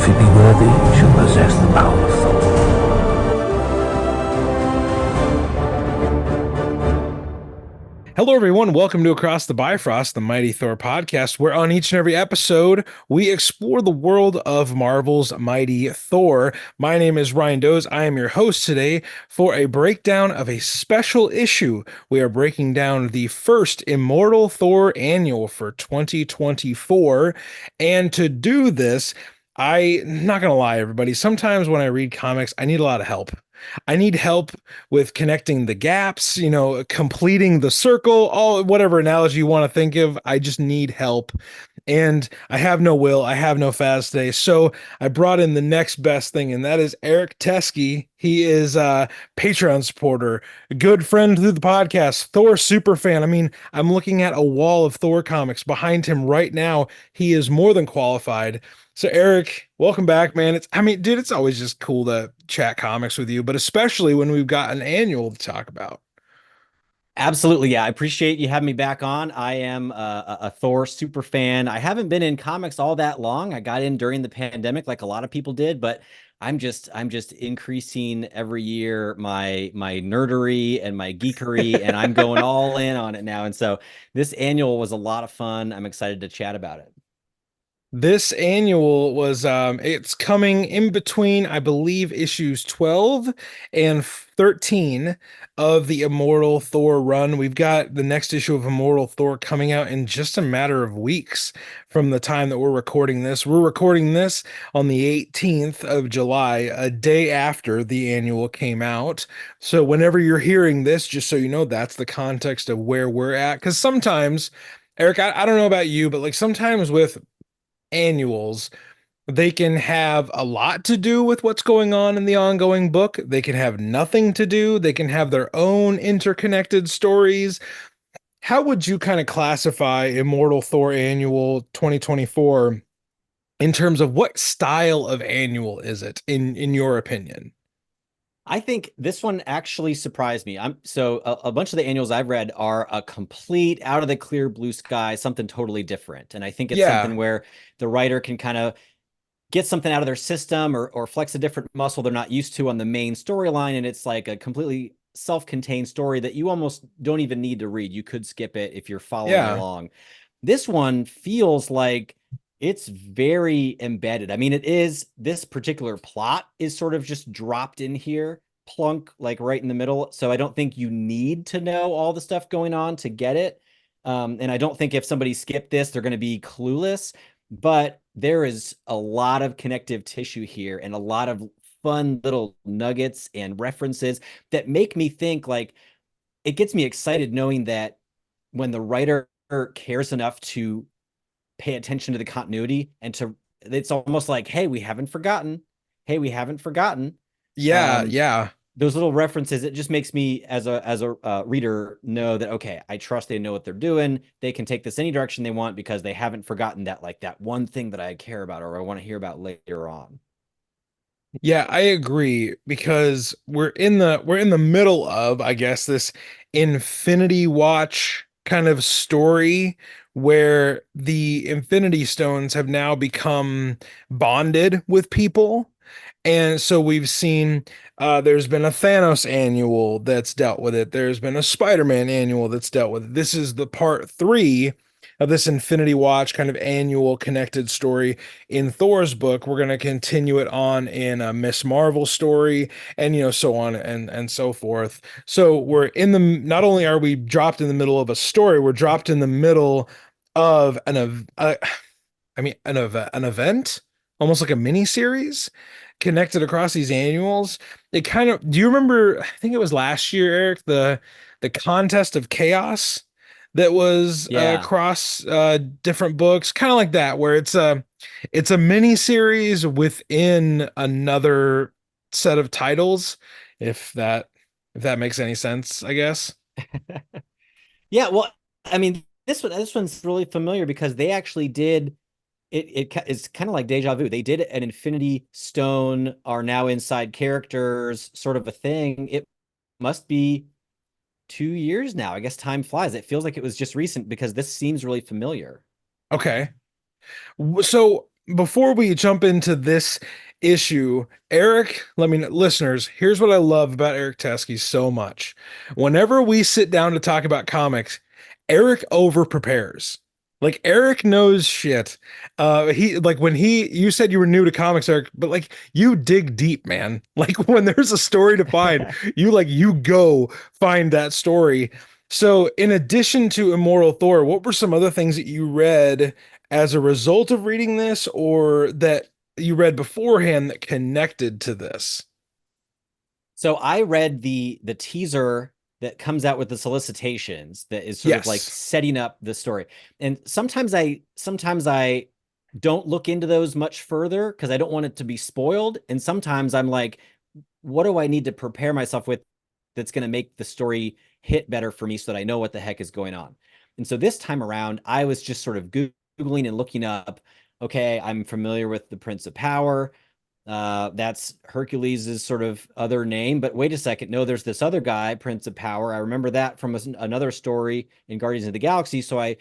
If he be worthy, he shall possess the power of Thor. Hello, everyone. Welcome to Across the Bifrost, the Mighty Thor podcast, where on each and every episode, we explore the world of Marvel's Mighty Thor. My name is Ryan Doze. I am your host today for a breakdown of a special issue. We are breaking down the first Immortal Thor annual for 2024. And to do this, not gonna lie, everybody, sometimes when I read comics, I need a lot of help. I need help with connecting the gaps, completing the circle, all whatever analogy you want to think of. I just need help. And I have no will, I have no fast today. So I brought in the next best thing, and that is Eric Teske. He is a Patreon supporter, a good friend through the podcast, Thor super fan. I mean, I'm looking at a wall of Thor comics behind him right now. He is more than qualified. So Eric, welcome back, man. Dude, it's always just cool to chat comics with you, but especially when we've got an annual to talk about. Absolutely. Yeah. I appreciate you having me back on. I am a Thor super fan. I haven't been in comics all that long. I got in during the pandemic like a lot of people did, but I'm just increasing every year my nerdery and my geekery, and I'm going all in on it now. And so this annual was a lot of fun. I'm excited to chat about it. This annual was it's coming in between, I believe, issues 12 and 13 of the Immortal Thor run. We've got the next issue of Immortal Thor coming out in just a matter of weeks from the time that we're recording this. We're recording this on the 18th of July, a day after the annual came out. So whenever you're hearing this, just so you know, that's the context of where we're at. Because sometimes, Eric, I don't know about you, but like sometimes with annuals, they can have a lot to do with what's going on in the ongoing book. They can have nothing to do. They can have their own interconnected stories. How would you kind of classify Immortal Thor Annual 2024 in terms of what style of annual is it in your opinion? I think this one actually surprised me. A bunch of the annuals I've read are a complete out of the clear blue sky, something totally different. And I think it's Yeah. something where the writer can kind of get something out of their system or flex a different muscle they're not used to on the main storyline. And it's like a completely self-contained story that you almost don't even need to read. You could skip it if you're following Yeah. along. This one feels like it's very embedded. I mean, this particular plot is sort of just dropped in here, plunk, like right in the middle. So I don't think you need to know all the stuff going on to get it. And I don't think if somebody skipped this, they're going to be clueless. But there is a lot of connective tissue here and a lot of fun little nuggets and references that make me think, like, it gets me excited knowing that when the writer cares enough to pay attention to the continuity and it's almost like, hey, we haven't forgotten. Hey, we haven't forgotten. Yeah. Um, Yeah. those little references, it just makes me as a reader know that, okay, I trust they know what they're doing. They can take this any direction they want because they haven't forgotten that one thing that I care about or I want to hear about later on. Yeah, I agree because we're in the middle of, I guess, this Infinity Watch kind of story where the Infinity Stones have now become bonded with people. And so we've seen there's been a Thanos annual that's dealt with it. There's been a Spider-Man annual that's dealt with it. This is the part three of this Infinity Watch kind of annual connected story in Thor's book. We're going to continue it on in a Miss Marvel story and so on and so forth. So we're in the not only are we dropped in the middle of a story, we're dropped in the middle of an event, almost like a mini series connected across these annuals. It kind of, do you remember, I think it was last year, Eric, the contest of chaos that was Yeah. across different books, kind of like that, where it's a mini series within another set of titles, if that if that makes any sense, I guess. Yeah, well, I mean, this one's really familiar because they actually did it's kind of like deja vu. They did an Infinity Stone are now inside characters sort of a thing. It must be 2 years now. I guess time flies. It feels like it was just recent because this seems really familiar. Okay. So before we jump into this issue, Eric, let me listeners, here's what I love about Eric Teske so much. Whenever we sit down to talk about comics, Eric over prepares. Like Eric knows shit. He like when he you said you were new to comics, Eric, but like you dig deep, man. Like when there's a story to find, you go find that story. So in addition to Immortal Thor, what were some other things that you read as a result of reading this or that you read beforehand that connected to this? So I read the teaser that comes out with the solicitations that is sort of like Yes. setting up the story. And sometimes I don't look into those much further because I don't want it to be spoiled. And sometimes I'm like, what do I need to prepare myself with that's going to make the story hit better for me so that I know what the heck is going on? And so this time around, I was just sort of Googling and looking up, okay, I'm familiar with the Prince of Power. That's Hercules' sort of other name, but wait a second. No, there's this other guy, Prince of Power. I remember that from another story in Guardians of the Galaxy. So I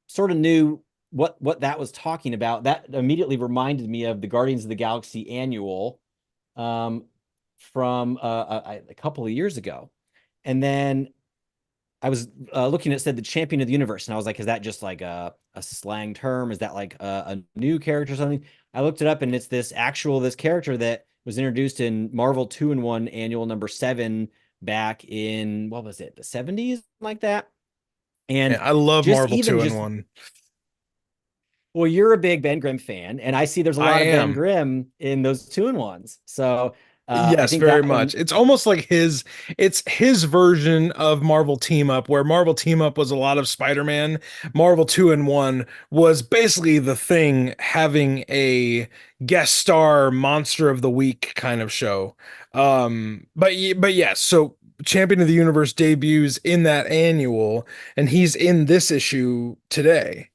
sort of knew what that was talking about. That immediately reminded me of the Guardians of the Galaxy annual um, from a couple of years ago. And then I was looking at said the champion of the universe, and I was like, is that just like a slang term? Is that like a new character or something? I looked it up, and it's this character that was introduced in Marvel 2-in-1 annual number 7 back in what was it, the 70s, like that. Yeah, And I love just Marvel even 2 in just 1. well, you're a big Ben Grimm fan, and I see there's a I lot of Ben am. Grimm in those 2-in-1s. So I Yes, think very that much. one. It's almost like it's his version of Marvel Team Up, where Marvel Team Up was a lot of Spider-Man. Marvel 2-in-1 was basically the Thing having a guest star Monster of the Week kind of show. But yes, so Champion of the Universe debuts in that annual, and he's in this issue today.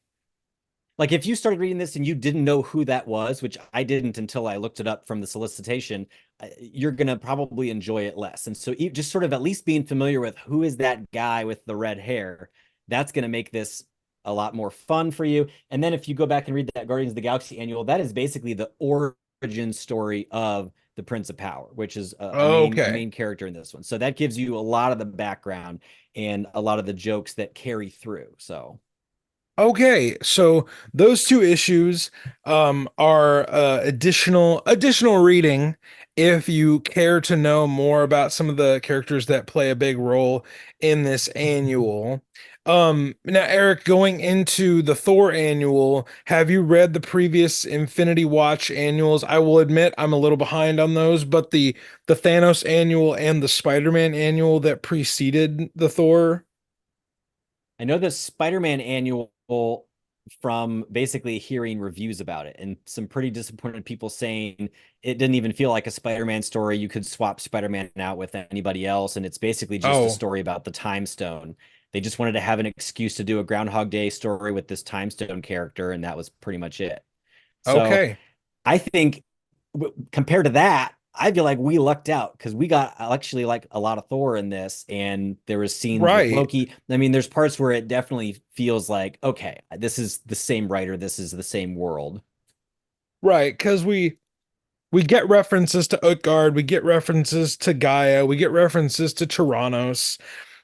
Like if you started reading this and you didn't know who that was, which I didn't until I looked it up from the solicitation, you're going to probably enjoy it less. And so just sort of at least being familiar with who is that guy with the red hair, that's going to make this a lot more fun for you. And then if you go back and read that Guardians of the Galaxy annual, that is basically the origin story of the Prince of Power, which is a Okay. main character in this one. So that gives you a lot of the background and a lot of the jokes that carry through. So Okay, so those two issues are additional reading if you care to know more about some of the characters that play a big role in this annual. Now, Eric, going into the Thor annual, have you read the previous Infinity Watch annuals? I will admit I'm a little behind on those, but the Thanos annual and the Spider-Man annual that preceded the Thor. I know the Spider-Man annual from basically hearing reviews about it and some pretty disappointed people saying it didn't even feel like a Spider-Man story. You could swap Spider-Man out with anybody else, and it's basically just a Oh, story about the Time Stone. They just wanted to have an excuse to do a Groundhog Day story with this Time Stone character, and that was pretty much it. So okay. I think compared to that, I feel like we lucked out because we got actually like a lot of Thor in this, and there was scenes with Right. Loki. I mean, there's parts where it definitely feels like, okay, this is the same writer, this is the same world. Right, because we get references to Utgard, we get references to Gaia, we get references to Tyrannos.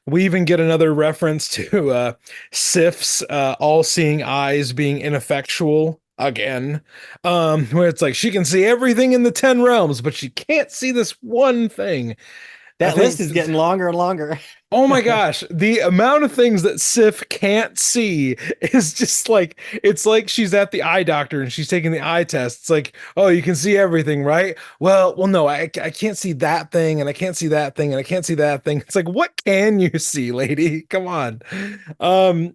We even get another reference to Sif's all-seeing eyes being ineffectual again. Where it's like she can see everything in the 10 realms, but she can't see this one thing. I That list think is getting longer and longer. oh my gosh, the amount of things that Sif can't see is just like it's like she's at the eye doctor and she's taking the eye test. It's like, oh, you can see everything, right? Well, no, I can't see that thing, and I can't see that thing, and I can't see that thing. It's like, what can you see, lady? Come on.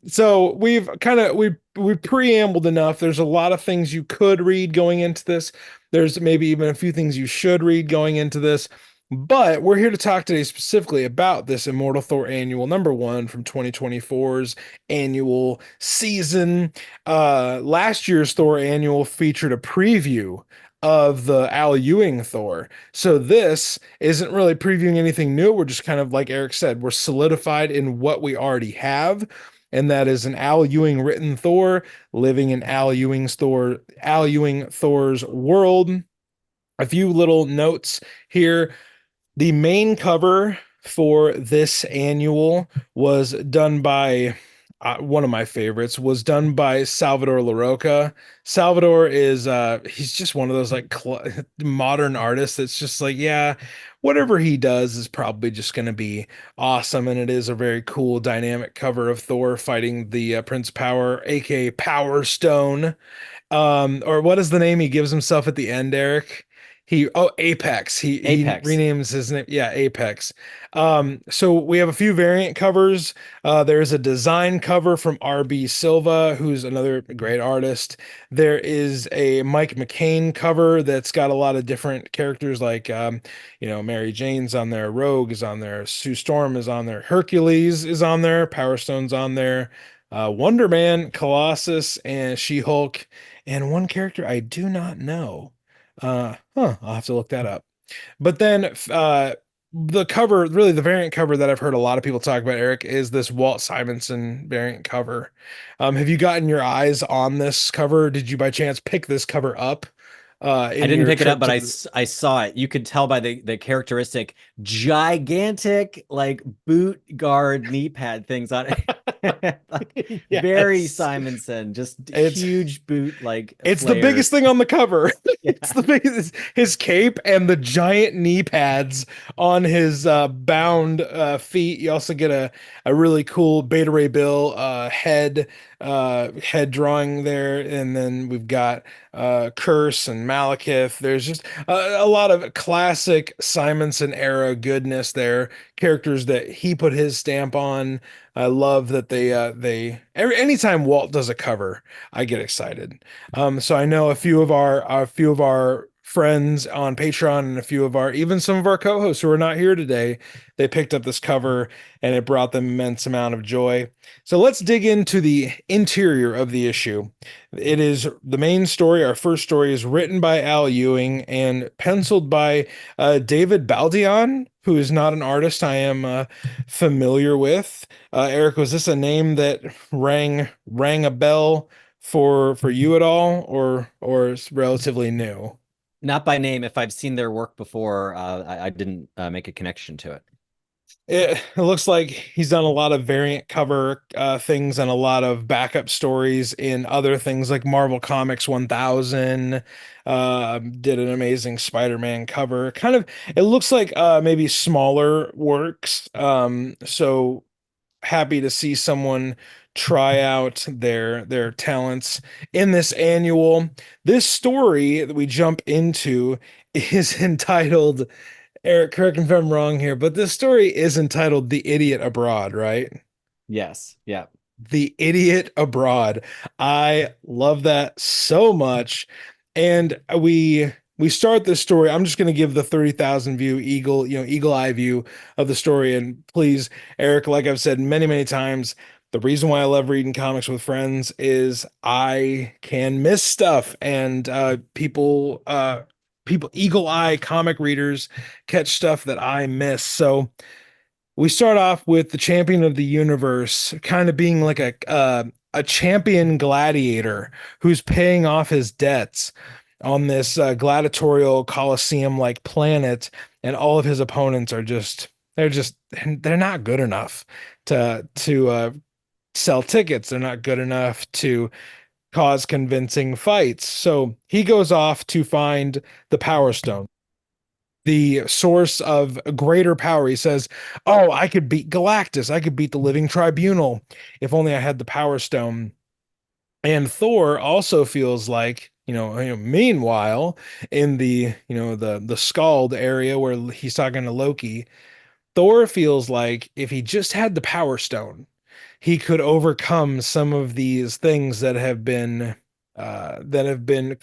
So we preambled enough. There's a lot of things you could read going into this. There's maybe even a few things you should read going into this. But we're here to talk today specifically about this Immortal Thor annual number 1 from 2024's annual season. Last year's Thor annual featured a preview of the Al Ewing Thor. So this isn't really previewing anything new. We're just kind of like Eric said, we're solidified in what we already have. and that is an Al Ewing written Thor living in Al Ewing Thor's world. A few little notes here. The main cover for this annual was done by one of my favorites was done by Salvador LaRocca. Salvador is he's just one of those like modern artists that's just like, yeah, whatever he does is probably just going to be awesome, and it is a very cool dynamic cover of Thor fighting the Prince Power, aka Power Stone. Or what is the name he gives himself at the end, Eric? Apex. He Apex. renames his name. Yeah, Apex. So we have a few variant covers. There's a design cover from RB Silva, who's another great artist. There is a Mike McCain cover that's got a lot of different characters, like Mary Jane's on there, Rogue is on there, Sue Storm is on there, Hercules is on there, Power Stone's on there, Wonder Man, Colossus, and She-Hulk, and one character I do not know. I'll have to look that up. But then the cover, really the variant cover that I've heard a lot of people talk about, Eric, is this Walt Simonson variant cover. Have you gotten your eyes on this cover? Did you by chance pick this cover up? I In didn't your pick it up, trip but to I saw it. You could tell by the characteristic gigantic like boot guard knee pad things on it. Like, very Yes. Simonson, just It's huge boot like it's the flares. biggest thing on the cover. Yeah. It's the biggest, his cape and the giant knee pads on his bound feet. You also get a really cool Beta Ray Bill head drawing there, and then we've got Curse and Malekith. There's just a lot of classic Simonson era goodness there. Characters that he put his stamp on. I love that anytime Walt does a cover, I get excited. So I know a few of our friends on Patreon and a few of even some of our co-hosts who are not here today, they picked up this cover and it brought them immense amount of joy. So let's dig into the interior of the issue. It is the main story. Our first story is written by Al Ewing and penciled by David Baldion, who is not an artist I am familiar with. Eric, was this a name that rang a bell for you at all, or is relatively new? Not by name. If I've seen their work before, I didn't make a connection to it. It looks like he's done a lot of variant cover things and a lot of backup stories in other things like Marvel Comics 1000. Did an amazing Spider-Man cover. Kind of, it looks like maybe smaller works. So happy to see someone try out their talents in this annual. This story that we jump into is entitled, Eric, correct me if I'm wrong here, but this story is entitled The Idiot Abroad, right? Yes. Yeah. The Idiot Abroad. I love that so much. And we start this story. I'm just going to give the 30,000 view eagle eye view of the story. And please, Eric, like I've said many, many times, the reason why I love reading comics with friends is I can miss stuff, and people eagle eye comic readers catch stuff that I miss. So we start off with the champion of the universe kind of being like a champion gladiator who's paying off his debts on this gladiatorial coliseum like planet, and all of his opponents are they're not good enough to sell tickets. They're not good enough to cause convincing fights. So he goes off to find the Power Stone, the source of greater power. He says, "Oh, I could beat Galactus. I could beat the Living Tribunal if only I had the Power Stone." And Thor also feels like, meanwhile, in the Scald area where he's talking to Loki, Thor feels like if he just had the Power Stone, he could overcome some of these things that have been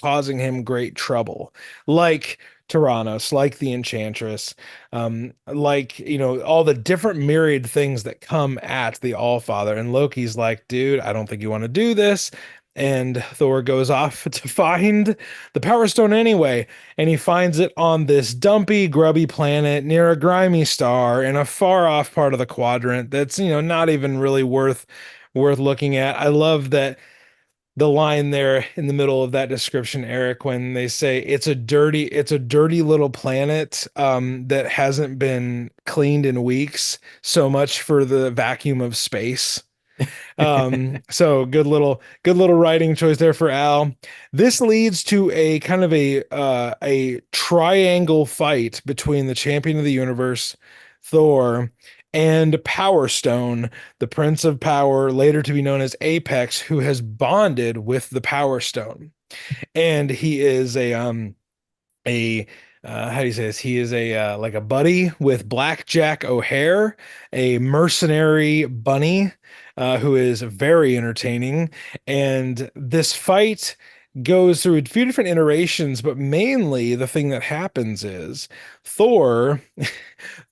causing him great trouble, like Tyrannos, like the Enchantress, like all the different myriad things that come at the Allfather. And Loki's like, dude, I don't think you want to do this. And Thor goes off to find the Power Stone anyway, and he finds it on this dumpy, grubby planet near a grimy star in a far off part of the quadrant that's not even really worth worth looking at. I love that the line there in the middle of that description, Eric, when they say it's a dirty little planet that hasn't been cleaned in weeks. So much for the vacuum of space. So good little writing choice there for Al. This leads to a kind of a triangle fight between the champion of the universe, Thor, and Power Stone, the Prince of Power, later to be known as Apex, who has bonded with the Power Stone. And he is a how do you say this? He is a like a buddy with Blackjack O'Hare, a mercenary bunny who is very entertaining. And this fight goes through a few different iterations, but mainly the thing that happens is Thor,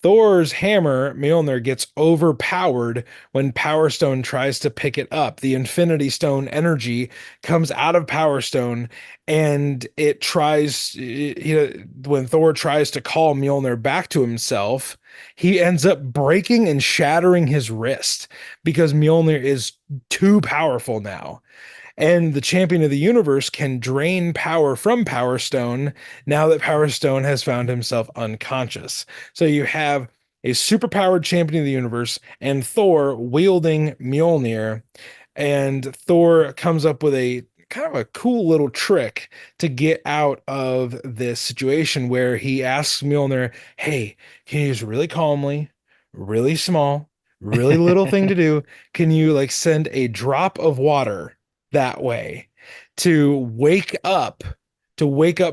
Thor's hammer, Mjolnir, gets overpowered when Power Stone tries to pick it up. The Infinity Stone energy comes out of Power Stone and it tries, when Thor tries to call Mjolnir back to himself, he ends up breaking and shattering his wrist because Mjolnir is too powerful now. And the champion of the universe can drain power from Power Stone now that Power Stone has found himself unconscious. So you have a superpowered champion of the universe and Thor wielding Mjolnir. And Thor comes up with a kind of a cool little trick to get out of this situation where he asks Mjolnir, hey, can you just really calmly, really small, really little thing to do? Can you like send a drop of water that way to wake up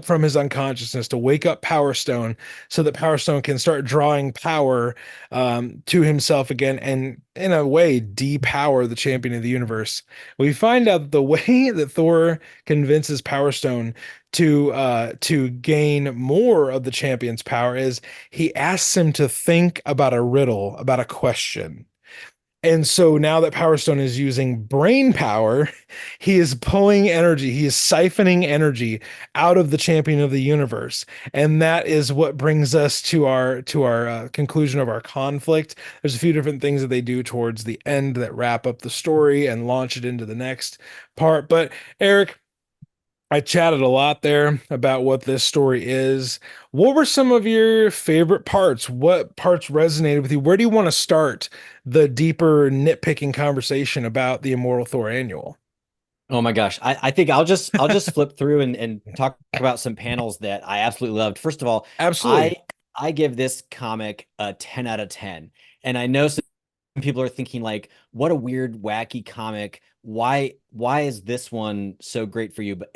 from his unconsciousness, to wake up Power Stone so that Power Stone can start drawing power to himself again and in a way depower the champion of the universe. We find out the way that Thor convinces Power Stone to gain more of the champion's power is he asks him to think about a riddle, about a question. And so now that Power Stone is using brain power, he is pulling energy, he is siphoning energy out of the champion of the universe. And that is what brings us to our conclusion of our conflict. There's a few different things that they do towards the end that wrap up the story and launch it into the next part. But Eric, I chatted a lot there about what this story is. What were some of your favorite parts? What parts resonated with you? Where do you want to start the deeper nitpicking conversation about the Immortal Thor annual? Oh my gosh. I think I'll just flip through and talk about some panels that I absolutely loved. First of all, I Absolutely. I give this comic a 10 out of 10. And I know some people are thinking like, what a weird, wacky comic. Why is this one so great for you? But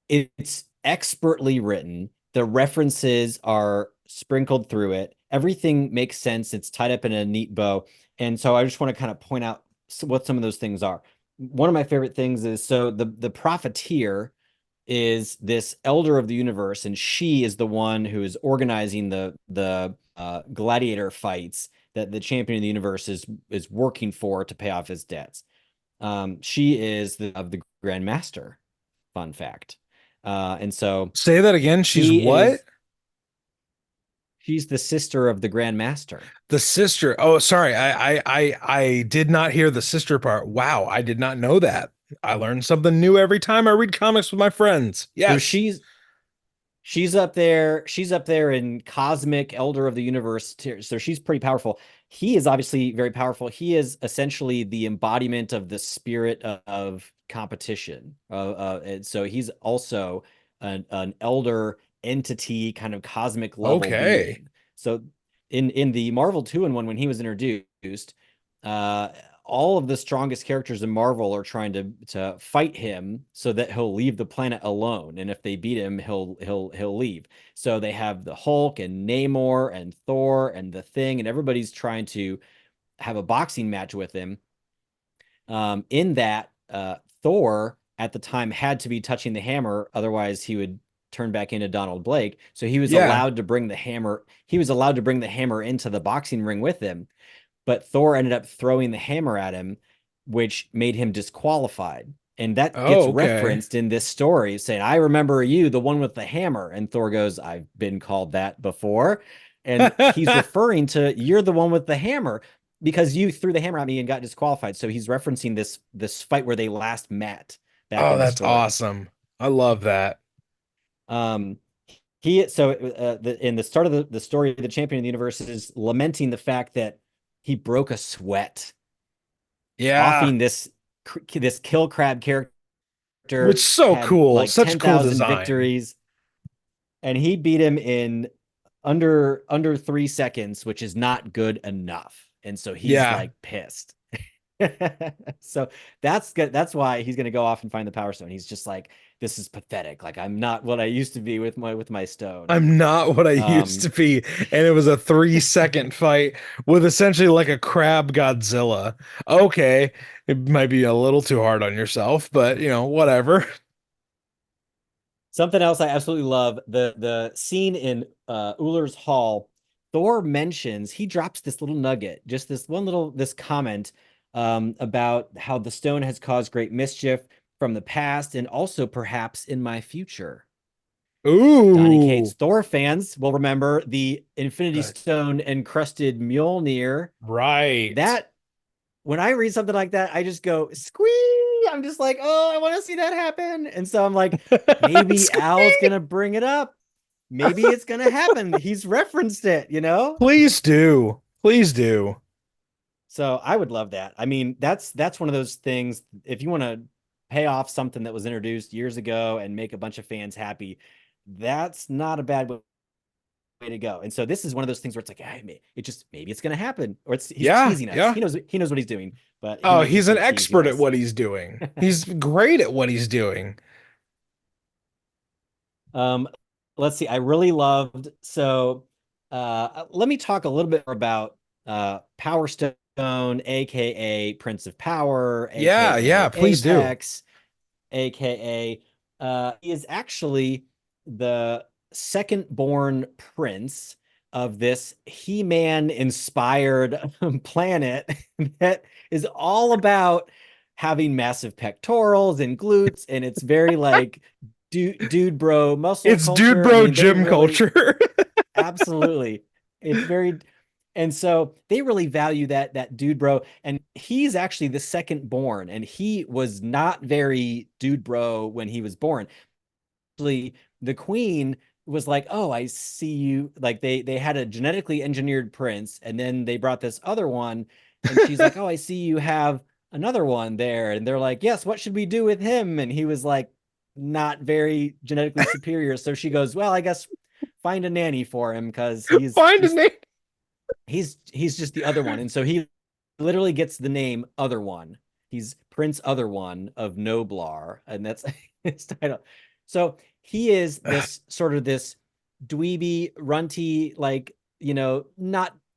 it's expertly written. The references are sprinkled through it. Everything makes sense. It's tied up in a neat bow. And so I just want to kind of point out what some of those things are. One of my favorite things is so the profiteer is this elder of the universe, and she is the one who is organizing the gladiator fights that the champion of the universe is working for to pay off his debts. She is of the Grand Master. Fun fact. And so Say that again. She's she what? is she's the sister of the Grand Master. The sister. Oh, sorry. I did not hear the sister part. Wow, I did not know that. I learn something new every time I read comics with my friends. So Yes. she's up there in cosmic elder of the universe tier. So she's pretty powerful. He is obviously very powerful. He is essentially the embodiment of the spirit of competition. And so he's also an elder entity, kind of cosmic level Okay. being. So in the Marvel 2-in-1, when he was introduced, uh all of the strongest characters in Marvel are trying to fight him so that he'll leave the planet alone. And if they beat him, he'll leave. So they have the Hulk and Namor and Thor and the Thing, and everybody's trying to have a boxing match with him. In that, Thor at the time had to be touching the hammer, otherwise he would turn back into Donald Blake. So he was Yeah. allowed to bring the hammer. He was allowed to bring the hammer into the boxing ring with him, but Thor ended up throwing the hammer at him, which made him disqualified. And that gets Oh, okay. referenced in this story, saying, I remember you, the one with the hammer. And Thor goes, I've been called that before. And he's referring to, you're the one with the hammer. because you threw the hammer at me and got disqualified. So he's referencing this fight where they last met back Oh, in the that's story. awesome. I love that. Um, in the start of the story, the champion of the universe is lamenting the fact that he broke a sweat, Yeah. offing this kill crab Which character so had cool. like Such cool 10,000 design. victories, and he beat him in under 3 seconds, which is not good enough. And so he's Yeah. like pissed. So that's good. That's why he's gonna go off and find the Power Stone. He's just like, this is pathetic. Like, I'm not what I used to be with my stone. I'm not what I used Um, to be. And it was a 3 second fight with essentially like a crab Godzilla. Okay. It might be a little too hard on yourself, but whatever. Something else I absolutely love, the scene in Uller's Hall. Thor mentions, he drops this little nugget, just this comment about how the stone has caused great mischief from the past and also perhaps in my future. Donny Cates Ooh. Thor fans will remember the Infinity Good. Stone encrusted Mjolnir. Right. That when I read something like that, I just go squee. I'm just like, oh, I want to see that happen. And so I'm like, maybe Al's Squeak. gonna bring it up. Maybe it's gonna happen. He's referenced it, you know? Please do. Please do. So I would love that. I mean, that's one of those things. If you want to pay off something that was introduced years ago and make a bunch of fans happy, that's not a bad way to go. And so this is one of those things where it's like, hey, maybe it's gonna happen, or he's Yeah, teasing us. yeah. He knows what he's doing, but he Oh, might he's just an be teasing expert at us. what he's doing. He's great at what he's doing. Um, let's see. I really loved. So, let me talk a little bit more about Power Stone, aka Prince of Power, Yeah, yeah, aka please do. Apex, aka he is actually the second born prince of this He-Man inspired planet that is all about having massive pectorals and glutes, and it's very like dude bro muscle It's dude culture. I bro mean, they gym really culture. absolutely, it's very, and so they really value that dude bro, and he's actually the second born, and he was not very dude bro when he was born. Actually, the queen was like, oh, I see you, like they had a genetically engineered prince, and then they brought this other one, and she's like, oh, I see you have another one there, and they're like, yes, what should we do with him? And he was like, not very genetically superior. So she goes, well, I guess find a nanny for him, because he's Find a just name. he's just the other one. And so he literally gets the name Other One. He's Prince Other One of Noblar, and that's his title. So he is this sort of this dweeby, runty, like,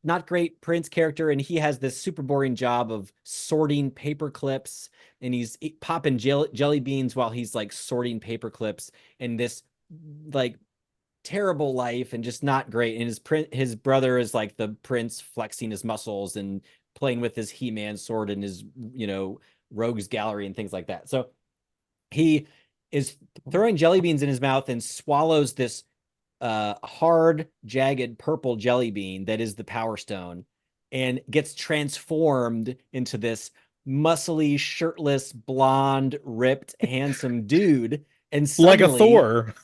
not great prince character, and he has this super boring job of sorting paper clips, and he's popping jelly beans while he's like sorting paper clips, and this like terrible life and just not great. And his brother is like the prince, flexing his muscles and playing with his He-Man sword and his rogues gallery and things like that. So he is throwing jelly beans in his mouth and swallows this hard, jagged purple jelly bean that is the Power Stone, and gets transformed into this muscly, shirtless, blonde, ripped, handsome dude. And Like a suddenly Thor.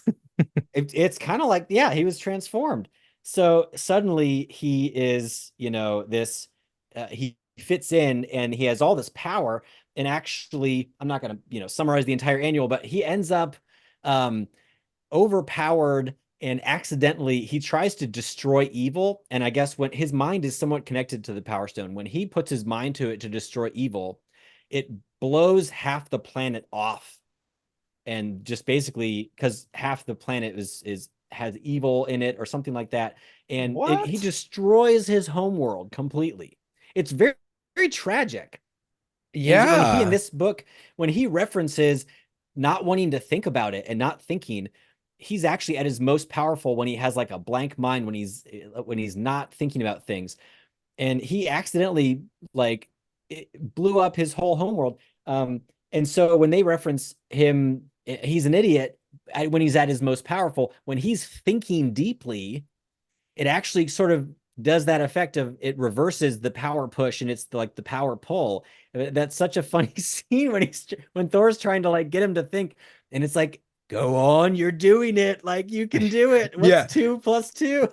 it's kind of like, yeah, he was transformed. So suddenly he is, this, he fits in and he has all this power. And actually, I'm not going to, summarize the entire annual, but he ends up um, overpowered, and accidentally he tries to destroy evil. And I guess when his mind is somewhat connected to the Power Stone, when he puts his mind to it to destroy evil, it blows half the planet off, and just basically because half the planet has evil in it or something like that, and he What? destroys his home world completely. It's very, very tragic. And when he in Yeah. this book, when he references not wanting to think about it and not thinking, he's actually at his most powerful when he has like a blank mind, when he's not thinking about things. And he accidentally like blew up his whole homeworld. And so when they reference him, he's an idiot when he's at his most powerful. When he's thinking deeply, it actually sort of does that effect of it reverses the power push and it's like the power pull. That's such a funny scene when Thor's trying to like get him to think, and it's like, go on, you're doing it, like you can do it. What's Yeah. 2 plus 2?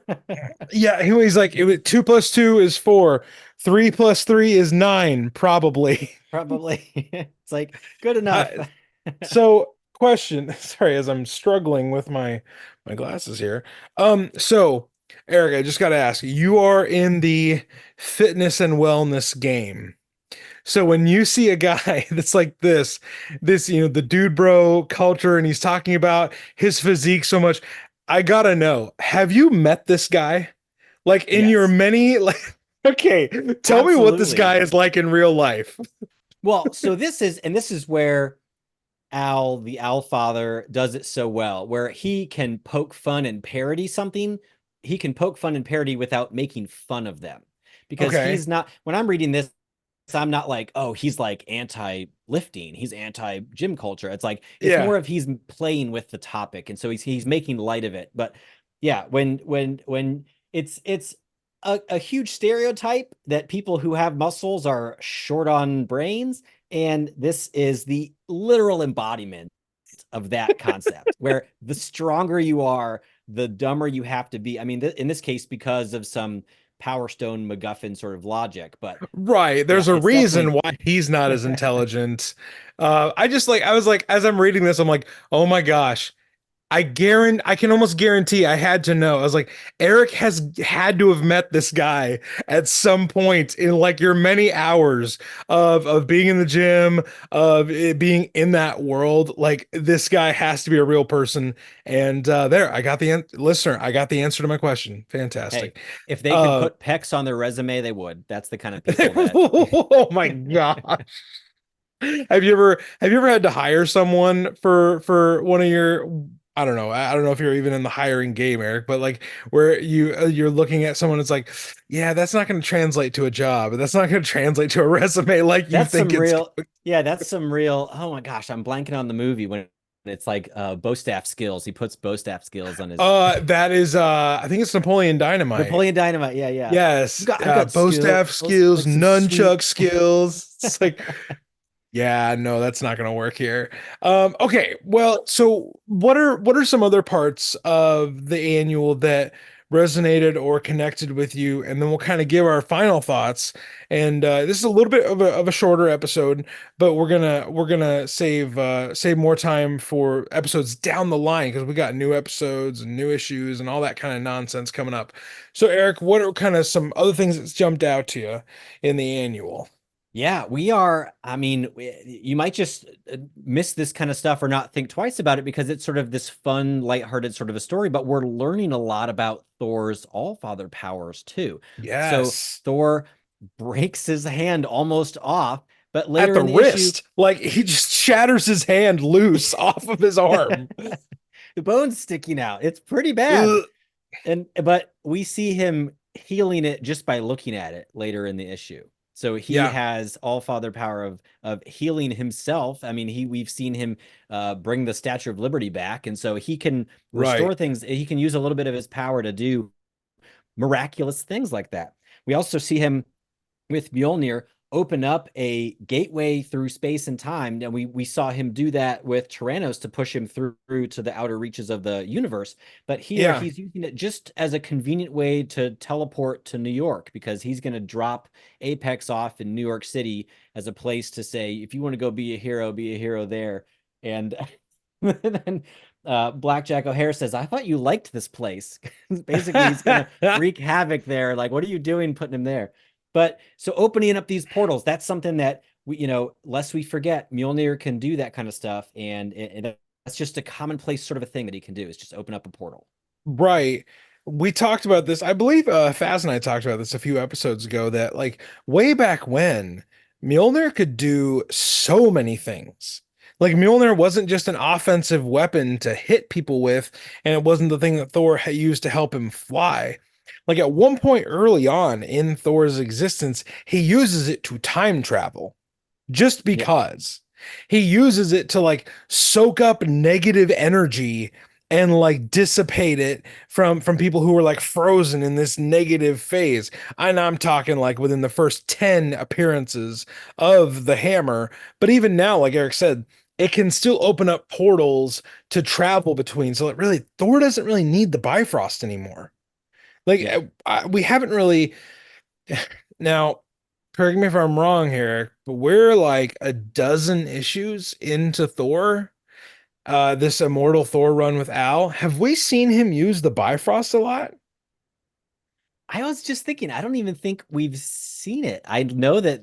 Yeah. He's like, 2 + 2 is 4. 3 + 3 is 9, probably. Probably. It's like good enough. I, so question, sorry, as I'm struggling with my glasses here. So Eric, I just got to ask, you are in the fitness and wellness game. So when you see a guy that's like this, the dude bro culture, and he's talking about his physique so much, I gotta know, have you met this guy? Like in your Yes, many, like, okay, tell me what this absolutely. guy is like in real life. Well, so this is where Al, the Owl Father, does it so well, where he can poke fun and parody something. He can poke fun and parody without making fun of them. Because Okay. he's not, when I'm reading this, I'm not like, oh, he's like anti-lifting, he's anti-gym culture. It's like it's Yeah. more of he's playing with the topic, and so he's making light of it. But yeah, when it's a huge stereotype that people who have muscles are short on brains, and this is the literal embodiment of that concept, where the stronger you are, the dumber you have to be. I mean, in this case, because of some Power Stone MacGuffin sort of logic, but Right. yeah, There's a it's reason definitely why he's not as intelligent. I was like, as I'm reading this, I'm like, oh my gosh, I can almost guarantee I had to know. I was like, Eric has had to have met this guy at some point in like your many hours of being in the gym, of it being in that world. Like this guy has to be a real person. And there, I got listener, I got the answer to my question. hey, Fantastic. if they could Uh, put pecs on their resume, they would. That's the kind of people that oh my god. Have you ever had to hire someone for one of your, I don't know if you're even in the hiring game, Eric, but like where you're looking at someone, it's like, yeah, that's not going to translate to a job. That's not going to translate to a resume like you that's think some it's. real, yeah, that's some real, oh my gosh, I'm blanking on the movie when it's like bow staff skills. He puts bow staff skills on his That is I think it's Napoleon Dynamite. Napoleon Dynamite. Yeah, yeah. Yes, I've got bow staff skills, skills, like some sweet. nunchuck skills. It's like, yeah, no, that's not going to work here. Okay, well, so what are some other parts of the annual that resonated or connected with you? And then we'll kind of give our final thoughts. And this is a little bit of a shorter episode, but we're gonna save more time for episodes down the line because we got new episodes and new issues and all that kind of nonsense coming up. So, Eric, what are kind of some other things that's jumped out to you in the annual? Yeah, we are. I mean, you might just miss this kind of stuff or not think twice about it because it's sort of this fun, lighthearted sort of a story, but we're learning a lot about Thor's Allfather powers too. So Yes. Thor breaks his hand almost off, but At later the in the issue, wrist. Like he just shatters his hand loose off of his arm. the bone's sticking out. It's pretty bad. Ugh. And but we see him healing it just by looking at it later in the issue. So he Yeah, has all father power of healing himself. I mean, we've seen him bring the Statue of Liberty back, and so he can right. restore things. He can use a little bit of his power to do miraculous things like that. We also see him with Mjolnir open up a gateway through space and time. And we saw him do that with Tyrannos to push him through to the outer reaches of the universe. But here Yeah, he's using it just as a convenient way to teleport to New York because he's going to drop Apex off in New York City as a place to say, if you want to go be a hero there. And then Blackjack O'Hare says, I thought you liked this place. Basically, he's going to wreak havoc there. Like, what are you doing putting him there? But so opening up these portals, that's something that we, lest we forget, Mjolnir can do that kind of stuff. And that's just a commonplace sort of a thing that he can do is just open up a portal. right. We talked about this. I believe Faz and I talked about this a few episodes ago that like way back when Mjolnir could do so many things. Like Mjolnir wasn't just an offensive weapon to hit people with, and it wasn't the thing that Thor had used to help him fly. Like at one point early on in Thor's existence, he uses it to time travel just Yeah. because. He uses it to like soak up negative energy and like dissipate it from people who were like frozen in this negative phase. And I'm talking like within the first 10 appearances of the hammer. But even now, like Eric said, it can still open up portals to travel between. So it really, Thor doesn't really need the Bifrost anymore. Like Yeah. we haven't really now, correct me if I'm wrong here, but we're like a dozen issues into Thor, this Immortal Thor run with Al. Have we seen him use the Bifrost a lot? I was just thinking, I don't even think we've seen it. I know that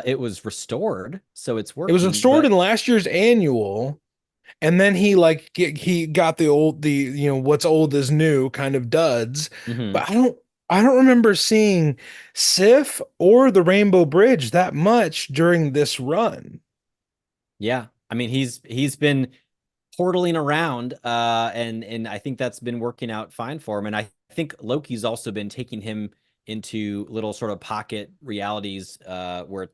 it was restored, so it's It was working, restored but in last year's annual, and then he got what's old is new kind of duds. mhm. But I don't remember seeing Sif or the Rainbow Bridge that much during this run. Yeah. I mean, he's been portaling around, and I think that's been working out fine for him. And I think Loki's also been taking him into little sort of pocket realities, where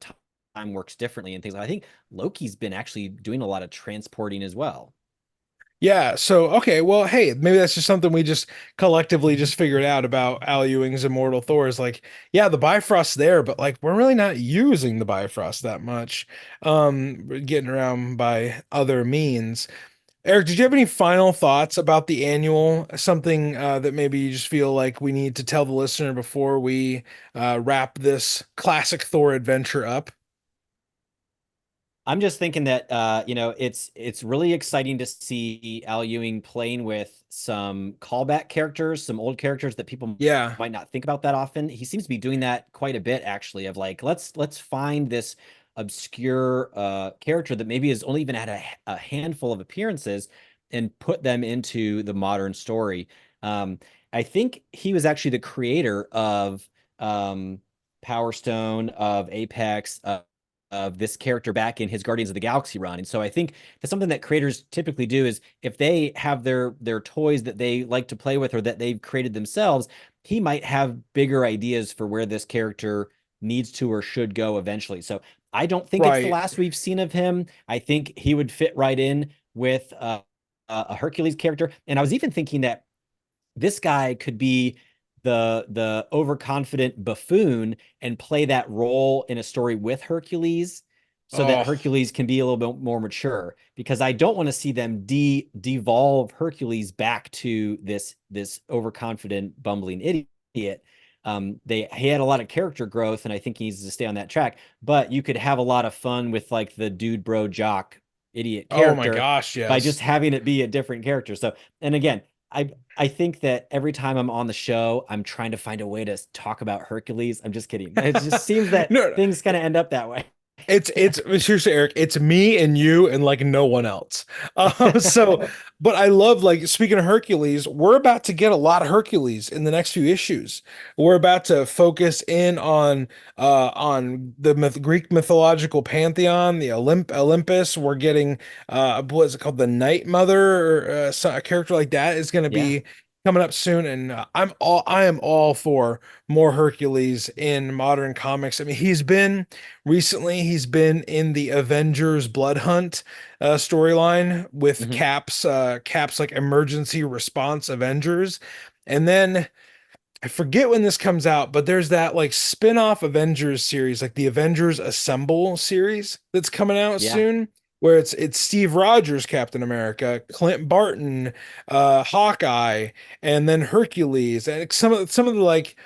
time works differently and things. I think Loki's been actually doing a lot of transporting as well. Yeah, so okay, well, hey, maybe that's just something we just collectively just figured out about Al Ewing's Immortal Thor is like, yeah, the Bifrost's there, but like we're really not using the Bifrost that much. We're getting around by other means. Eric, did you have any final thoughts about the annual? Something that maybe you just feel like we need to tell the listener before we wrap this classic Thor adventure up? I'm just thinking that it's really exciting to see Al Ewing playing with some callback characters, some old characters that people Yeah, might not think about that often. He seems to be doing that quite a bit, actually, of like, let's find this obscure character that maybe has only even had a handful of appearances and put them into the modern story. I think he was actually the creator of Power Stone, of Apex, of this character back in his Guardians of the Galaxy run. And so I think that's something that creators typically do is if they have their toys that they like to play with or that they've created themselves, he might have bigger ideas for where this character needs to or should go eventually. So I don't think it's the right. last we've seen of him. I think he would fit right in with a Hercules character. And I was even thinking that this guy could be the overconfident buffoon and play that role in a story with Hercules so that Oh, Hercules can be a little bit more mature, because I don't want to see them devolve Hercules back to this overconfident bumbling idiot. He had a lot of character growth, and I think he needs to stay on that track. But you could have a lot of fun with like the dude bro jock idiot oh my character gosh, by just yes. having it be a different character. So, and again, I think that every time I'm on the show, I'm trying to find a way to talk about Hercules. I'm just kidding. It just seems that No, things kind of end up that way. it's seriously, Eric, it's me and you and like no one else. But I love, like, speaking of Hercules, we're about to get a lot of Hercules in the next few issues. We're about to focus in on the Greek mythological pantheon, the Olympus. We're getting what is it called, the Night Mother, or a character like that is going to Yeah. be coming up soon, and I am all for more Hercules in modern comics. I mean, he's been in the Avengers Blood Hunt storyline with Hmm. Cap's like emergency response Avengers. And then I forget when this comes out, but there's that like spin-off Avengers series, like the Avengers Assemble series that's coming out Yeah. soon, where it's Steve Rogers Captain America, Clint Barton, Hawkeye, and then Hercules, and some of the like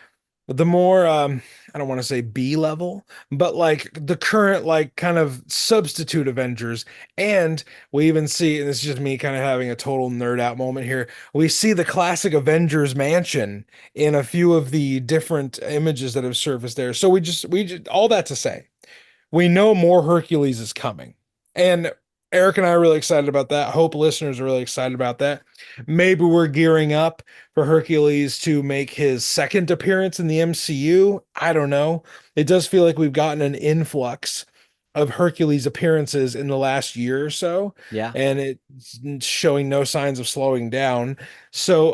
the more I don't want to say B level, but like the current like kind of substitute Avengers. And we even see, and this is just me kind of having a total nerd out moment here, we see the classic Avengers mansion in a few of the different images that have surfaced there. So we just all that to say, we know more Hercules is coming. And Eric and I are really excited about that. Hope listeners are really excited about that. Maybe we're gearing up for Hercules to make his second appearance in the MCU. I don't know. It does feel like we've gotten an influx of Hercules appearances in the last year or so, Yeah. and it's showing no signs of slowing down. So,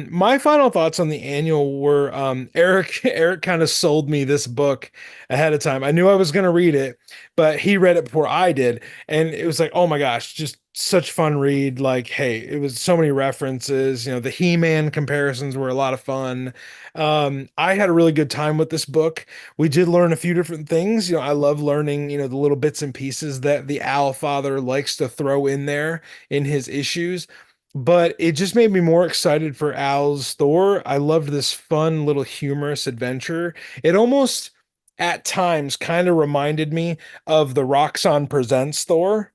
my final thoughts on the annual were, Eric kind of sold me this book ahead of time. I knew I was going to read it, but he read it before I did, and it was like, oh my gosh, just such fun read. Like, hey, it was so many references. The He-Man comparisons were a lot of fun. I had a really good time with this book. We did learn a few different things. I love learning, the little bits and pieces that the Owl Father likes to throw in there in his issues. But it just made me more excited for Al's Thor. I loved this fun little humorous adventure. It almost at times kind of reminded me of the Roxxon Presents Thor,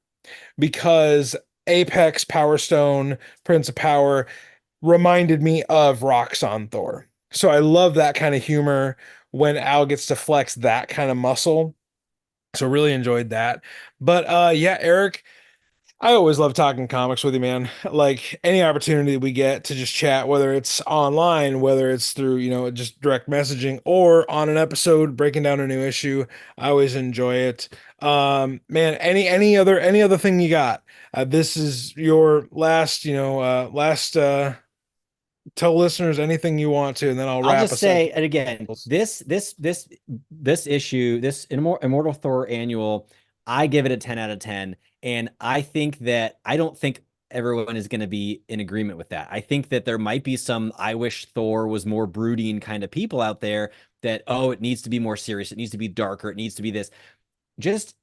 because Apex, Power Stone, Prince of Power reminded me of Roxxon Thor. So I love that kind of humor when Al gets to flex that kind of muscle. So really enjoyed that. But yeah, Eric, I always love talking comics with you, man. Like any opportunity we get to just chat, whether it's online, whether it's through, just direct messaging or on an episode breaking down a new issue, I always enjoy it. Man, any other thing you got? This is your last, tell listeners anything you want to, and then I'll I'll wrap just us up. say, and again, this issue, this Immortal Thor annual, I give it a 10 out of 10. And I don't think everyone is going to be in agreement with that. I think that there might be some I wish Thor was more brooding kind of people out there that, oh, it needs to be more serious, it needs to be darker, it needs to be this. Just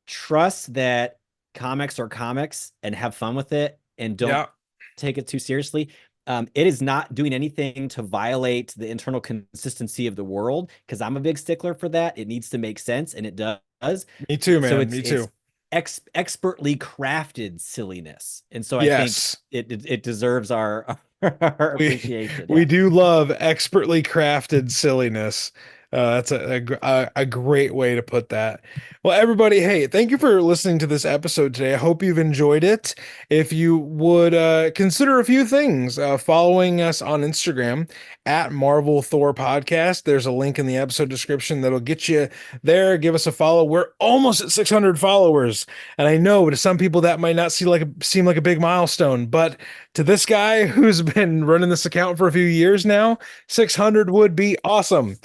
trust that comics are comics and have fun with it, and don't Yeah, take it too seriously. It is not doing anything to violate the internal consistency of the world, because I'm a big stickler for that. It needs to make sense, and it does. me too, So man. it's Me too. expertly crafted silliness, and so I think Yes. it deserves our our we appreciation. we Yeah. do love expertly crafted silliness. That's a great way to put that. Well, everybody, hey, thank you for listening to this episode today. I hope you've enjoyed it. If you would consider a few things, following us on Instagram at Marvel Thor Podcast. There's a link in the episode description that'll get you there. Give us a follow. We're almost at 600 followers, and I know to some people that might not seem like a big milestone, but to this guy who's been running this account for a few years now, 600 would be awesome.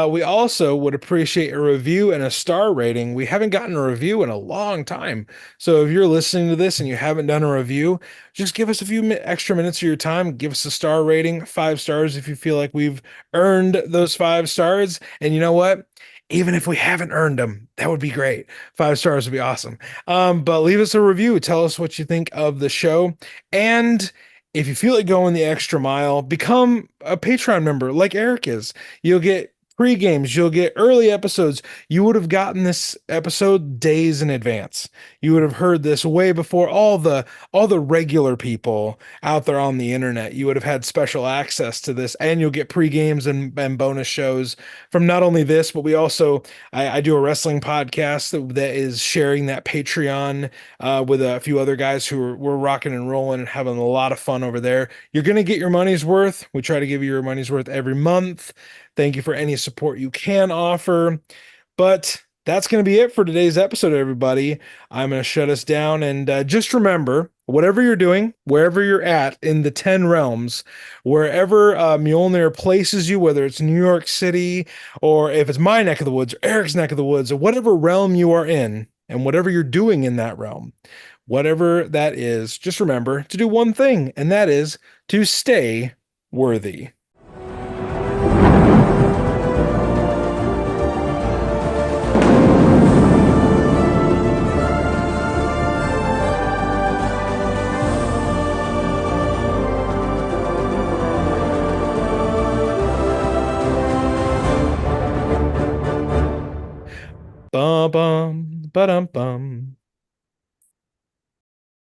We also would appreciate a review and a star rating. We haven't gotten a review in a long time. So if you're listening to this and you haven't done a review, just give us a few extra minutes of your time. Give us a star rating, 5 stars if you feel like we've earned those 5 stars. And you know what? Even if we haven't earned them, that would be great. 5 stars would be awesome. But leave us a review. Tell us what you think of the show. And if you feel like going the extra mile, become a Patreon member like Eric is. You'll get pre-games, you'll get early episodes. You would have gotten this episode days in advance. You would have heard this way before all the regular people out there on the internet. You would have had special access to this, and you'll get pre-games and bonus shows from not only this, but we also I do a wrestling podcast that is sharing that Patreon with a few other guys who we're rocking and rolling and having a lot of fun over there. You're gonna get your money's worth. We try to give you your money's worth every month. Thank you for any support you can offer. But that's going to be it for today's episode, everybody. I'm going to shut us down. And just remember, whatever you're doing, wherever you're at in the 10 realms, wherever Mjolnir places you, whether it's New York City, or if it's my neck of the woods, or Eric's neck of the woods, or whatever realm you are in, and whatever you're doing in that realm, whatever that is, just remember to do one thing, and that is to stay worthy. Bum bum ba dum bum.